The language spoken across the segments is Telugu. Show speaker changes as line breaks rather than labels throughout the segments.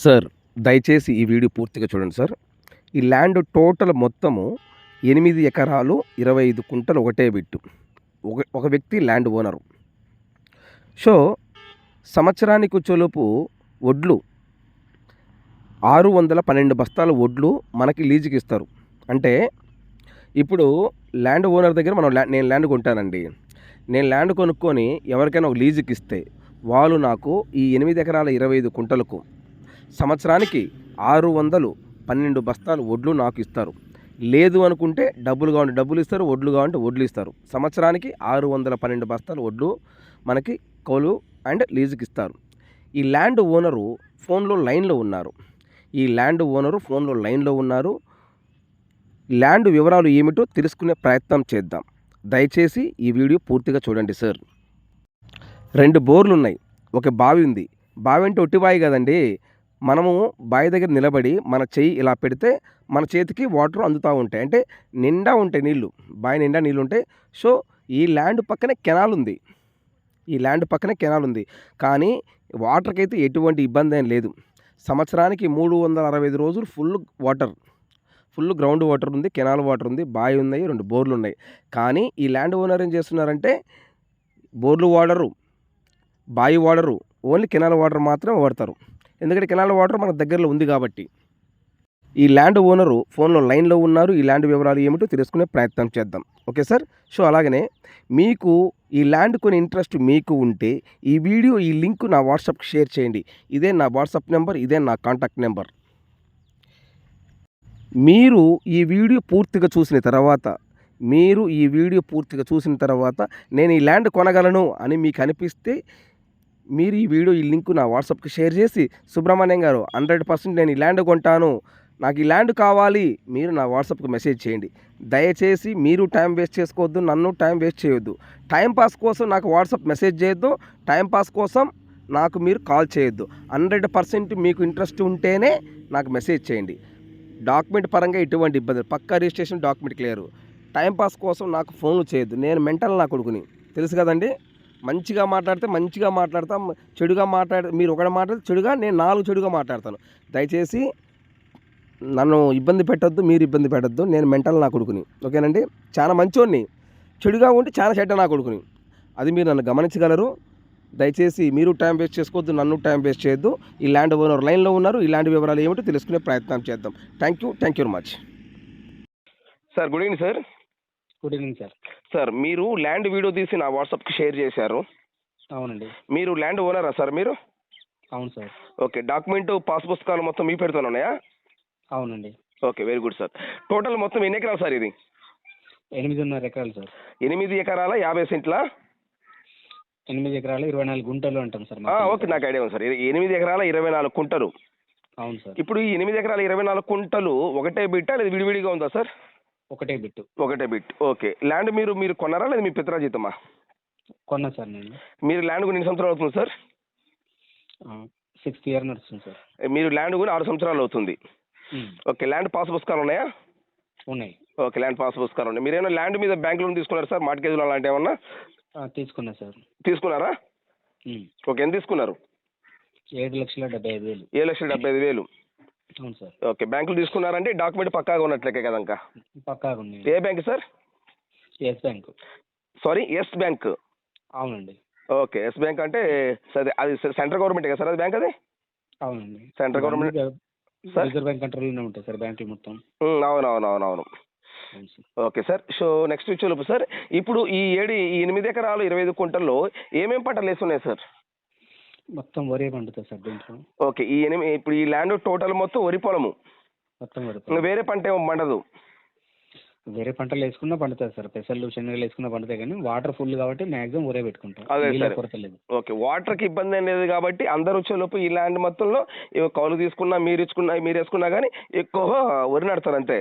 సార్, దయచేసి ఈ వీడియో పూర్తిగా చూడండి సార్. ఈ ల్యాండ్ టోటల్ మొత్తము 8 ఎకరాలు 25 కుంటలు ఒకటే బిట్టు. ఒక వ్యక్తి ల్యాండ్ ఓనరు. సో, సంవత్సరానికి చొలుపు వడ్లు 612 బస్తాల వడ్లు మనకి లీజుకి ఇస్తారు. అంటే ఇప్పుడు ల్యాండ్ ఓనర్ దగ్గర నేను ల్యాండ్ కొంటానండి. నేను ల్యాండ్ కొనుక్కొని ఎవరికైనా ఒక లీజుకి ఇస్తే వాళ్ళు నాకు ఈ 8 ఎకరాల 25 కుంటలకు సంవత్సరానికి 612 బస్తాలు వడ్లు నాకు ఇస్తారు. లేదు అనుకుంటే డబ్బులు కావాలంటే డబ్బులు ఇస్తారు, వడ్లు కావాలంటే వడ్లు ఇస్తారు. సంవత్సరానికి 612 బస్తాలు వడ్లు మనకి కౌలు అండ్ లీజుకి ఇస్తారు. ఈ ల్యాండ్ ఓనరు ఫోన్లో లైన్లో ఉన్నారు. ల్యాండ్ వివరాలు ఏమిటో తెలుసుకునే ప్రయత్నం చేద్దాం. దయచేసి ఈ వీడియో పూర్తిగా చూడండి సార్. 2 బోర్లు ఉన్నాయి, ఒక బావి ఉంది. బావి అంటే ఒట్టి బావి కదండి. మనము బావి దగ్గర నిలబడి మన చెయ్యి ఇలా పెడితే మన చేతికి వాటర్ అందుతూ ఉంటాయి. అంటే నిండా ఉంటాయి నీళ్ళు, బావి నిండా నీళ్ళు ఉంటాయి. సో ఈ ల్యాండ్ పక్కనే కెనాల్ ఉంది. కానీ వాటర్కి అయితే ఎటువంటి ఇబ్బంది ఏం లేదు. సంవత్సరానికి 365 రోజులు ఫుల్ గ్రౌండ్ వాటర్ ఉంది, కెనాల్ వాటర్ ఉంది, బావి ఉన్నాయి, 2 బోర్లు ఉన్నాయి. కానీ ఈ ల్యాండ్ ఓనర్ ఏం చేస్తున్నారంటే బోర్లు వాడరు, బావి వాడరు, ఓన్లీ కెనాల్ వాటర్ మాత్రమే వాడతారు. ఎందుకంటే కెనాల్ వాటర్ మన దగ్గరలో ఉంది కాబట్టి. ఈ ల్యాండ్ ఓనరు ఫోన్లో లైన్లో ఉన్నారు. ఈ ల్యాండ్ వివరాలు ఏమిటో తెలుసుకునే ప్రయత్నం చేద్దాం. Okay sir. సో అలాగనే మీకు ఈ ల్యాండ్ కొని ఇంట్రెస్ట్ మీకు ఉంటే ఈ వీడియో ఈ లింక్ నా వాట్సాప్కి షేర్ చేయండి. ఇదే నా వాట్సాప్ నెంబర్, ఇదే నా కాంటాక్ట్ నెంబర్. మీరు ఈ వీడియో పూర్తిగా చూసిన తర్వాత నేను ఈ ల్యాండ్ కొనగలను అని మీకు అనిపిస్తే మీరు ఈ వీడియో ఈ లింక్ నా వాట్సాప్కి షేర్ చేసి, సుబ్రహ్మణ్యం గారు 100% నేను ఈ ల్యాండ్ కొంటాను, నాకు ఈ ల్యాండ్ కావాలి, మీరు నా వాట్సాప్కి మెసేజ్ చేయండి. దయచేసి మీరు టైం వేస్ట్ చేసుకోవద్దు, నన్ను టైం వేస్ట్ చేయొద్దు. టైంపాస్ కోసం నాకు వాట్సాప్ మెసేజ్ చేయొద్దు, టైంపాస్ కోసం నాకు మీరు కాల్ చేయొద్దు. 100% మీకు ఇంట్రెస్ట్ ఉంటేనే నాకు మెసేజ్ చేయండి. డాక్యుమెంట్ పరంగా ఎటువంటి ఇబ్బంది, పక్కా రిజిస్ట్రేషన్, డాక్యుమెంట్ క్లియర్. టైంపాస్ కోసం నాకు ఫోన్లు చేయొద్దు. నేను మెంటల్ నా కొడుకుని, తెలుసు కదండి. మంచిగా మాట్లాడితే మంచిగా మాట్లాడతాం, చెడుగా మీరు ఒకటి మాట్లాడితే చెడుగా, నేను 4 చెడుగా మాట్లాడతాను. దయచేసి నన్ను ఇబ్బంది పెట్టద్దు, మీరు ఇబ్బంది పెట్టద్దు. నేను మెంటల్ నా కొడుకుని, ఓకేనండి. చాలా మంచోడిని, చెడుగా ఉంటే చాలా చెడ్డ నా కొడుకుని, అది మీరు నన్ను గమనించగలరు. దయచేసి మీరు టైం వేస్ట్ చేసుకోవద్దు, నన్ను టైం వేస్ట్ చేయొద్దు. ఈ ల్యాండ్ ఓనర్ లైన్లో ఉన్నారు. ఈ ల్యాండ్ వివరాలు ఏమిటో తెలుసుకునే ప్రయత్నం చేద్దాం. Thank you very much sir. Good evening sir.
Good evening sir.
Sir, మీరు ల్యాండ్ వీడియో తీసి నా వాట్సాప్కి షేర్ చేశారు.
అవునండి.
మీరు ల్యాండ్ ఓనరా సార్ మీరు?
అవును సార్.
ఓకే. డాక్యుమెంట్, పాస్ పుస్తకాలు మొత్తం మీ పెడుతూనే ఉన్నాయా?
అవునండి.
Okay, very good sir. Total మొత్తం ఎన్ని ఎకరాలు సార్ ఇది?
8.5 ఎకరాలు సార్.
8 ఎకరాల 50 సెంట్ల?
8 ఎకరాలు 24 గుంటలు అంటాం సార్.
ఓకే, నాకు ఐడియా ఉంది సార్. 8 ఎకరాల 24 కుంటలు.
అవును సార్.
ఇప్పుడు ఈ 8 ఎకరాల 24 కుంటలు ఒకటే బిట్టా లేదా విడివిడిగా ఉందా సార్?
ఒకటే బిట్టు.
ఒకటే బిట్. ఓకే. ల్యాండ్ మీరు కొన్నారా లేదా మీ పిత్రాజీతమా?
కొన్నా సార్ నేను.
మీరు ల్యాండ్ కొని ఎన్ని సంవత్సరాలు అవుతుంది సార్?
6th ఇయర్ నడుస్తుంది సార్.
మీరు ల్యాండ్ కొని 6 సంవత్సరాలు అవుతుంది. ఓకే. ల్యాండ్ పాస్ పుస్తకాలు ఉన్నాయా?
ఉన్నాయి.
ఓకే, ల్యాండ్ పాస్ పుస్తకాలు ఉన్నాయి. మీరు ఏమైనా ల్యాండ్ మీద బ్యాంక్ లోన్ తీసుకున్నారా సార్? మార్ట్గేజ్ లోన్ అలాంటి ఏమన్నా
తీసుకున్నా సార్.
తీసుకున్నారా? ఓకే. ఎంత తీసుకున్నారు?
7,75,000.
7,75,000.
అవును సార్.
ఓకే. బ్యాంకులు తీసుకున్నారంటే డాక్యుమెంట్ పక్కాగా ఉన్నట్లే కదా ఇంకా.
పక్కాగా ఉంది.
ఏ bank sir?
Yes Bank.
Sorry, Yes Bank.
అవునండి.
ఓకే. ఎస్ బ్యాంక్ అంటే సరే, అది సెంట్రల్ గవర్నమెంట్ కదా సార్ అది బ్యాంక్? అది
అవునండి.
Central government.
రిజర్వ్ బ్యాంక్ కంట్రోల్లోనే ఉంటాయి సార్ బ్యాంకులు మొత్తం.
అవును. Okay sir. సో నెక్స్ట్ వచ్చేలోపు సార్, ఇప్పుడు ఈ 8 ఎకరాలు 25 కుంటల్లో ఏమేమి పంటలు వేస్తున్నాయి సార్?
మొత్తం వరే పండుతుంది సార్ దీంట్లో.
ఓకే. ఇప్పుడు ఈ ల్యాండ్ టోటల్ మొత్తం వరి పొలము,
మొత్తం వరి.
ఇంకా వేరే పంట ఏమో పండదు?
వేరే పంటలు వేసుకున్నా పండుతుంది సార్. పెసలు, శనగలు వేసుకున్నా పండుతాయి, కానీ వాటర్ ఫుల్ కాబట్టి మాక్సిమం ఒరే పెట్టుకుంటాం.
అదే సార్.
కొరత లేదు.
ఓకే. వాటర్కి ఇబ్బంది ఏం లేదు కాబట్టి అందరు వచ్చేలోపు ఈ ల్యాండ్ మొత్తంలో కౌలు తీసుకున్నా, మీరు వేసుకున్నా కానీ ఎక్కువ వరి నడతారు అంతే.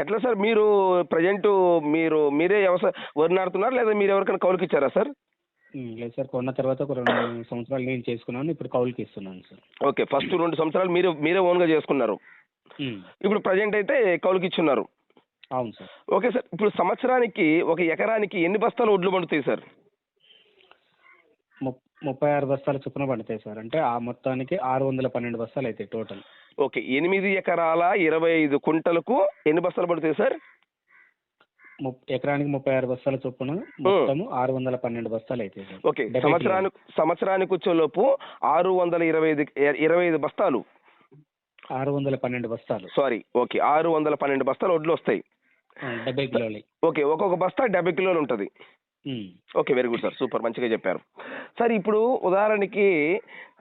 ఎట్లా సార్, మీరు ప్రజెంట్ మీరే వరి నాడుతున్నారు లేదా మీరు ఎవరికైనా కౌలుకి ఇచ్చారా సార్?
లేదు సార్, కొన్న తర్వాత ఒక 2 సంవత్సరాలు నేను చేసుకున్నాను, ఇప్పుడు కౌలుకి ఇస్తున్నాను సార్.
ఓకే. ఫస్ట్ 2 సంవత్సరాలు మీరే ఓన్గా చేసుకున్నారు, ఇప్పుడు ప్రజెంట్ అయితే కౌలుకి ఇచ్చున్నారు.
అవును సార్.
Okay sir. ఇప్పుడు సంవత్సరానికి ఒక ఎకరానికి ఎన్ని బస్తాలు వడ్లు పండుతాయి సార్?
36 బస్తాల చొప్పున పండుతాయి సార్. అంటే ఆ మొత్తానికి 612 బస్తాలు అవుతాయి టోటల్.
ఓకే, 8 ఎకరాల 25 కుంటలకు ఎన్ని బస్తాలు పడుతాయి సార్?
ఎకరానికి 36 బస్తాల చొప్పున మొత్తము 612 బస్తాలు అవుతాయి సార్.
ఓకే, సంవత్సరానికి వచ్చేలోపు 625 బస్తాలు
612 బస్తాలు
సారీ ఓకే 612 బస్తాలు వడ్లు వస్తాయి.
70 కిలోలు.
ఓకే, ఒక్కొక్క బస్తా 70 కిలోలు ఉంటుంది. Okay, very good sir, super, మంచిగా చెప్పారు సార్. ఇప్పుడు ఉదాహరణకి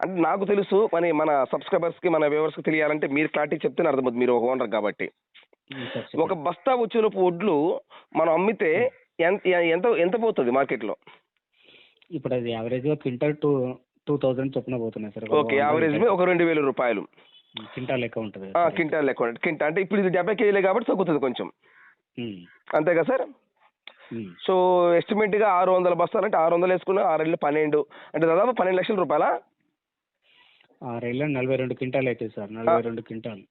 అంటే నాకు తెలుసు, మన సబ్స్క్రైబర్స్కి మన వ్యూవర్స్కి తెలియాలంటే మీరు క్లారిటీ చెప్తేనే అర్థమవుతుంది, మీరు ఒక ఓనర్ కాబట్టి. ఒక బస్తా వచ్చేలోపు వడ్లు మనం అమ్మితే ఎంత ఎంత పోతుంది మార్కెట్లో?
ఇప్పుడు అది యావరేజ్గా క్వింటల్ 2000 చొప్పున పోతున్నాయి సార్.
ఓకే, యావరేజ్ ఒక 2000 రూపాయలు
క్వింటాల్ లెక్క ఉంటుంది.
క్వింటాల్ లెక్క క్వింటా అంటే ఇప్పుడు ఇది 70 కేజీలే కాబట్టి తగ్గుతుంది కొంచెం, అంతేగా సార్? సో ఎస్టిమేట్గా 600 బస్తాలు అంటే 600 వేసుకున్నా 6 12 అంటే దాదాపు 12 లక్షల రూపాయల
42 క్వింటాల్ అవుతుంది సార్. 42 క్వింటాల్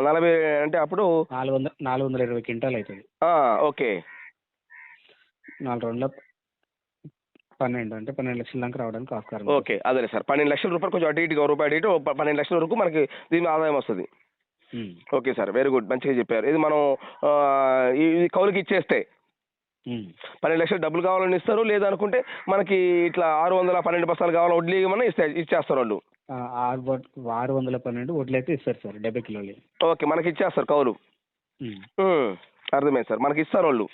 40 అంటే అప్పుడు
420 క్వింటాల్ అవుతుంది.
ఓకే,
4 రోజుల 12 అంటే 12 లక్షల దాకా రావడానికి ఆస్కారం.
ఓకే, అదే సార్, 12 లక్షల రూపాయలు కొంచెం అటు ఇటుగా రూపాయి అటు 12 లక్షల వరకు మనకి దీని ఆదాయం వస్తుంది. ఓకే సార్, వెరీ గుడ్, మంచిగా చెప్పారు. ఇది మనం ఇది కౌలుకి ఇచ్చేస్తే 12 లక్షలు డబ్బులు కావాలని ఇస్తారు, లేదనుకుంటే మనకి ఇట్లా 612 బస్తాలు కావాలి వడ్లు ఇవ్వమని ఇచ్చేస్తారు వాళ్ళు.
612 వడ్లు అయితే ఇస్తారు సార్ 70 కిలోలు.
ఓకే, మనకి ఇచ్చేస్తారు కౌలు. అర్థమైంది సార్, మనకి ఇస్తారు వాళ్ళు,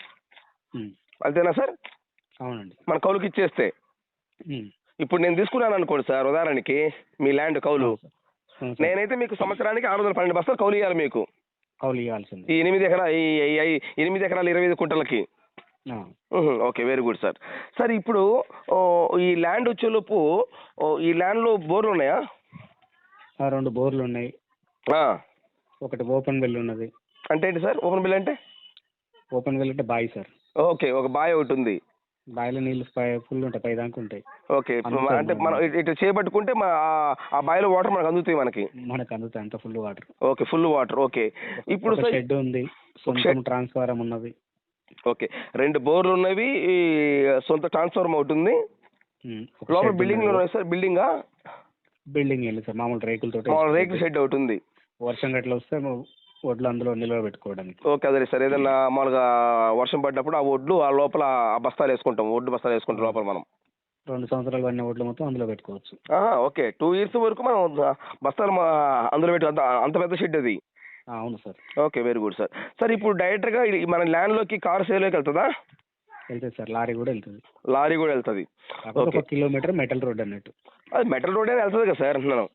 అంతేనా సార్?
అవునండి,
మన కౌలుకి ఇచ్చేస్తే. ఇప్పుడు నేను తీసుకున్నాను అనుకోండి సార్, ఉదాహరణకి మీ ల్యాండ్ కౌలు, నేనైతే మీకు సంవత్సరానికి 612 బస్తాలు కౌలు ఇవ్వాలి మీకు.
కౌలు ఇవ్వాల్సింది
ఈ 8 ఎకరాల 25 కుంటలకి. Okay, very good sir. Sir ఇప్పుడు ఈ ల్యాండ్ వచ్చేలోపు ఈ ల్యాండ్లో బోర్లు ఉన్నాయా?
2 బోర్లు ఉన్నాయి. ఒకటి ఓపెన్ వెల్ ఉన్నది.
అంటే ఏంటి సార్ ఓపెన్ వెల్ అంటే?
ఓపెన్ వెల్ అంటే బావి సార్.
ఓకే, ఒక బావి ఒకటి ఉంది.
బావిలో నీళ్ళు ఫుల్ ఉంటాయి, పై దాకా ఉంటాయి.
ఓకే, అంటే మనం ఇటు చేపట్టుకుంటే ఆ బావిలో వాటర్ మనకు అందుతాయి, మనకు
అందుతాయి అంత full water.
Okay, full water. Okay, ఇప్పుడు
షెడ్ ఉంది, సొంతం ట్రాన్స్ఫారం ఉన్నది.
ఓకే, 2 బోర్లు ఉన్నవి, సొంత ట్రాన్స్ఫార్మర్ ఒకటి ఉంది. లోపల బిల్డింగ్ ఉన్నాయి సార్? బిల్డింగ్
వెళ్ళి సార్, మామూలు రేకులతో
రేకుల షెడ్ ఒకటి ఉంది.
వర్షం గట్ల వస్తే వడ్లు అందులో నిల్వ పెట్టుకోవడానికి.
ఓకే, అదే సార్, ఏదన్నా మామూలుగా వర్షం పడ్డప్పుడు ఆ వడ్లు ఆ లోపల ఆ బస్తాలు వేసుకుంటాం, వడ్లు బస్తాలు వేసుకుంటాం లోపల మనం.
2 సంవత్సరాలు అన్ని వడ్లు మొత్తం అందులో పెట్టుకోవచ్చు.
ఓకే, 2 years వరకు మనం బస్తాలు అందులో పెట్టి అంత పెద్ద షెడ్ అది.
అవును sir.
Okay, very good sir. Sir ఇప్పుడు డైరెక్ట్గా మన ల్యాండ్లోకి కార్ సేల్లోకి వెళ్తుందా?
వెళ్తుంది సార్, లారీ కూడా వెళ్తుంది.
ఓకే,
1 కిలోమీటర్ మెటల్ రోడ్ అన్నట్టు.
అది మెటల్ రోడ్ అయినా వెళ్తుంది కదా సార్ అంటున్నాను.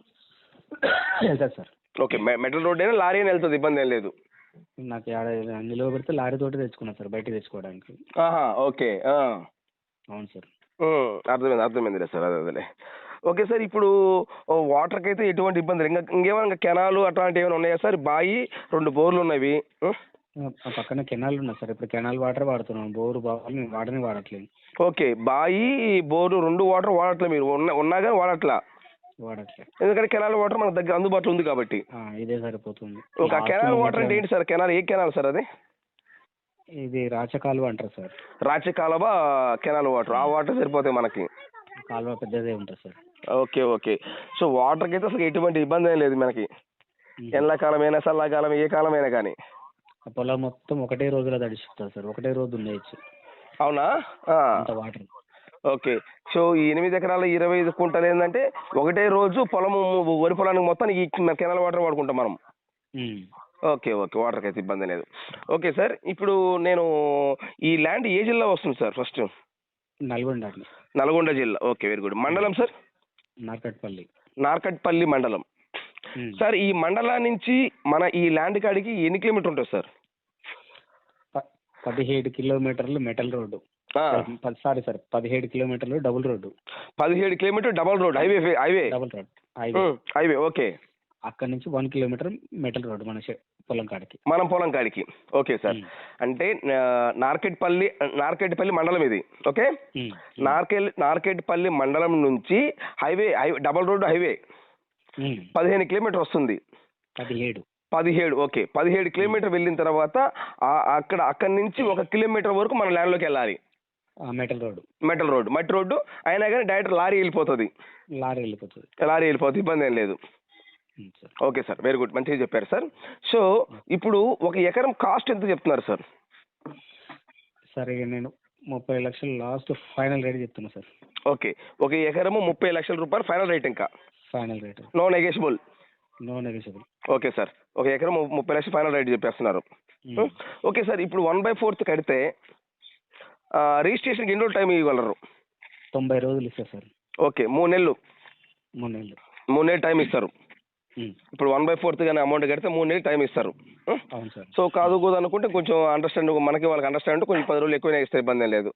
వెళ్తుంది సార్.
ఓకే, మెటల్ రోడ్ అయినా లారీ అయినా వెళ్తుంది, ఇబ్బంది ఏం లేదు.
నాకు నిల్వ పెడితే లారీ తోటి తెచ్చుకున్నా సార్, బయట తెచ్చుకోవడానికి.
ఓకే,
అవును సార్.
అర్థమైంది సార్, అదే. ఓకే సార్, ఇప్పుడు వాటర్కి అయితే ఎటువంటి ఇబ్బంది లేదు. ఇంకేమైనా కెనాలు అట్లాంటివి ఏమైనా ఉన్నాయా సార్? బావి 2 బోర్లు ఉన్నవి,
పక్కన కెనాల్ ఉన్నాయి సార్. ఇప్పుడు కెనాల్ వాటర్ వాడుతున్నాం, బోరు బాగా మేము వాడట్లేదు.
ఓకే, బావి బోరు 2 వాటర్ వాడట్లేదు మీరు? ఉన్నాగా వాడట్లేదు, ఎందుకంటే కెనాల్ వాటర్ మన దగ్గర అందుబాటులో ఉంది కాబట్టి.
ఇదే సరిపోతుంది.
ఓకే, కెనాల్ వాటర్ అంటే ఏంటి సార్? కెనాల్ ఏ కెనాల్ సార్ అది?
ఇది రాచకాలువ అంటారు సార్.
రాచకాలువ కెనాల్ వాటర్, ఆ వాటర్ సరిపోతాయి మనకి.
కాలువ పెద్దదే ఉంటుంది సార్.
ఓకే, సో వాటర్కి అయితే అసలు ఎటువంటి ఇబ్బంది ఏం లేదు మనకి, ఎండాకాలమైనా చల్లకాలం ఏ కాలమైనా కానీ.
పొలం మొత్తం ఒకటే రోజులో తడిచిస్తుంది సార్, ఒకటే రోజు ఉండేయచ్చు.
అవునా?
వాటర్.
ఓకే, సో ఈ 8 ఎకరాల 25 కుంటలు ఏంటంటే ఒకటే రోజు పొలము వరి పొలానికి మొత్తం ఈ కెనాల్ వాటర్ వాడుకుంటాం మనం. ఓకే, వాటర్కి అయితే ఇబ్బంది లేదు. ఓకే సార్, ఇప్పుడు నేను ఈ ల్యాండ్ ఏ జిల్లా వస్తుంది సార్? ఫస్ట్ నల్గొండ జిల్లా. Okay, very good. మండలం సార్? నార్కట్పల్లి మండలం. సార్ ఈ మండలం నుంచి మన ఈ ల్యాండ్ కాడికి ఎన్ని కిలోమీటర్ ఉంటుంది సార్?
17 కిలోమీటర్లు మెటల్ రోడ్డు. సారీ సార్, 17 కిలోమీటర్లు double road.
17 kilometre double road, highway. Okay,
అక్కడ నుంచి 1 కిలోమీటర్ మెటల్ రోడ్డు మన పొలం కాడికి. ఓకే సార్,
అంటే నార్కెట్పల్లి మండలం ఇది. ఓకే, నార్కెట్పల్లి మండలం నుంచి highway double road highway 15 kilometre వస్తుంది. 17. ఓకే, 17 కిలోమీటర్ వెళ్ళిన తర్వాత అక్కడి నుంచి 1 కిలోమీటర్ వరకు మన ల్యాండ్లోకి వెళ్ళాలి.
Metal road.
మెటల్ రోడ్, మట్టి రోడ్డు అయినా కానీ డైరెక్ట్ లారీ వెళ్ళిపోతుంది.
లారీ వెళ్ళిపోతుంది.
లారీ వెళ్ళిపోతుంది, ఇబ్బంది ఏం లేదు.
Sir.
Okay sir, very good, మంచిగా చెప్పారు సార్. సో ఇప్పుడు ఒక ఎకరం కాస్ట్ ఎంత చెప్తున్నారు సార్?
సరే నేను 30 లక్షలు లాస్ట్ ఫైనల్ రేట్ చెప్తున్నా సార్.
ఓకే, ఒక ఎకరము 30 లక్షల రూపాయలు ఫైనల్ రేట్, ఇంకా
final rate,
no negotiable.
No negotiable.
Okay sir, ఒక ఎకరం 30 లక్షలు ఫైనల్ రేట్ చెప్పేస్తున్నారు. ఓకే సార్, ఇప్పుడు 1/4 కడితే రిజిస్ట్రేషన్కి ఎన్ని రోజులు టైం ఇవ్వగలరు?
90 రోజులు ఇస్తారు సార్.
ఓకే, 3 నెలలు.
3 నెలలు.
3 నెలలు టైం ఇస్తారు. ఇప్పుడు 1/4 కానీ అమౌంట్ కడితే 3 నెలలు టైం ఇస్తారు.
అవును సార్.
సో కాదు కూదు అనుకుంటే కొంచెం అండర్స్టాండ్, మనకి వాళ్ళకి అండర్స్టాండ్ కొంచెం 10 రోజులు ఎక్కువనే ఇస్తే ఇబ్బంది ఏం లేదు.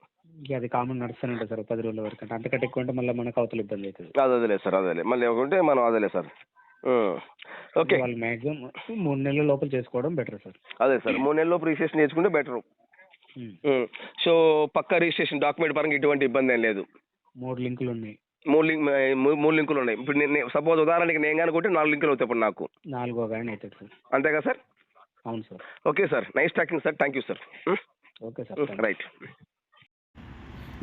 అది కామన్ నడుస్తూనే ఉంటుంది సార్ 10 రోజుల వరకు. అంటే అంతకంటే ఎక్కువ అంటే మళ్ళీ మనకు అవతల ఇబ్బంది అవుతుంది.
అదేలే సార్, అదేలే మళ్ళీ ఒకటి మనం అదేలే సార్. ఓకే,
వాళ్ళు మ్యాక్సిమం 3 నెలల లోపల చేసుకోవడం బెటర్ సార్.
అదే సార్, 3 నెలల లోపు రిజిస్ట్రేషన్ చేసుకుంటే బెటరు. సో పక్కా రిజిస్ట్రేషన్ డాక్యుమెంట్ పరంగా ఎటువంటి ఇబ్బంది ఏం లేదు.
3 లింకులు ఉన్నాయి.
3 లింకులు ఉన్నాయి. ఇప్పుడు నేను సపోజ్ ఉదాహరణకి నేను కనుకుంటే 4 లింకులు అవుతాయి ఇప్పుడు నాకు.
4వ గాని అవుతుంది సార్.
అంతేగా సార్?
అవును sir.
Okay sir, nice talking sir, thank you sir.
Okay sir,
right.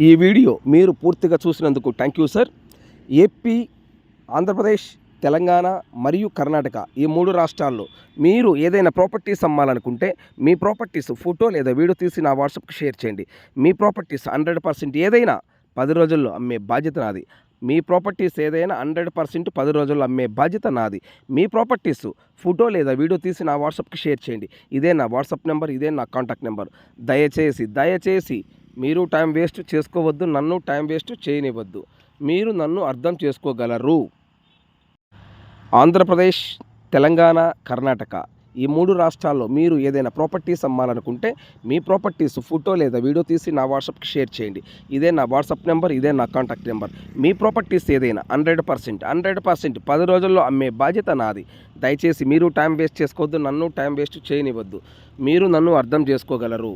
ఈ వీడియో మీరు పూర్తిగా చూసినందుకు thank you sir. AP, Andhra Pradesh, Telangana మరియు కర్ణాటక ఈ 3 రాష్ట్రాల్లో మీరు ఏదైనా ప్రాపర్టీస్ అమ్మాలనుకుంటే మీ ప్రాపర్టీస్ ఫోటో లేదా వీడియో తీసి నా వాట్సాప్కి షేర్ చేయండి. మీ ప్రాపర్టీస్ 100% ఏదైనా 10 రోజుల్లో అమ్మే బాధ్యత నాది. మీ ప్రాపర్టీస్ ఏదైనా 100% 10 రోజుల్లో అమ్మే బాధ్యత నాది. మీ ప్రాపర్టీస్ ఫోటో లేదా వీడియో తీసి నా వాట్సాప్కి షేర్ చేయండి. ఇదే నా వాట్సాప్ నెంబర్, ఇదే నా కాంటాక్ట్ నెంబర్. దయచేసి మీరు టైం వేస్ట్ చేసుకోవద్దు, నన్ను టైం వేస్ట్ చేయనివ్వద్దు. మీరు నన్ను అర్థం చేసుకోగలరు. ఆంధ్రప్రదేశ్, తెలంగాణ, కర్ణాటక ఈ 3 రాష్ట్రాల్లో మీరు ఏదైనా ప్రాపర్టీస్ అమ్మాలనుకుంటే మీ ప్రాపర్టీస్ ఫోటో లేదా వీడియో తీసి నా వాట్సాప్కి షేర్ చేయండి. ఇదే నా వాట్సాప్ నెంబర్, ఇదే నా కాంటాక్ట్ నెంబర్. మీ ప్రాపర్టీస్ ఏదైనా 100% 10 రోజుల్లో అమ్మే బాధ్యత నాది. దయచేసి మీరు టైం వేస్ట్ చేసుకోవద్దు, నన్ను టైం వేస్ట్ చేయనివ్వద్దు. మీరు నన్ను అర్థం చేసుకోగలరు.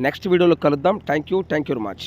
నెక్స్ట్ వీడియోలో కలుద్దాం. Thank you very much.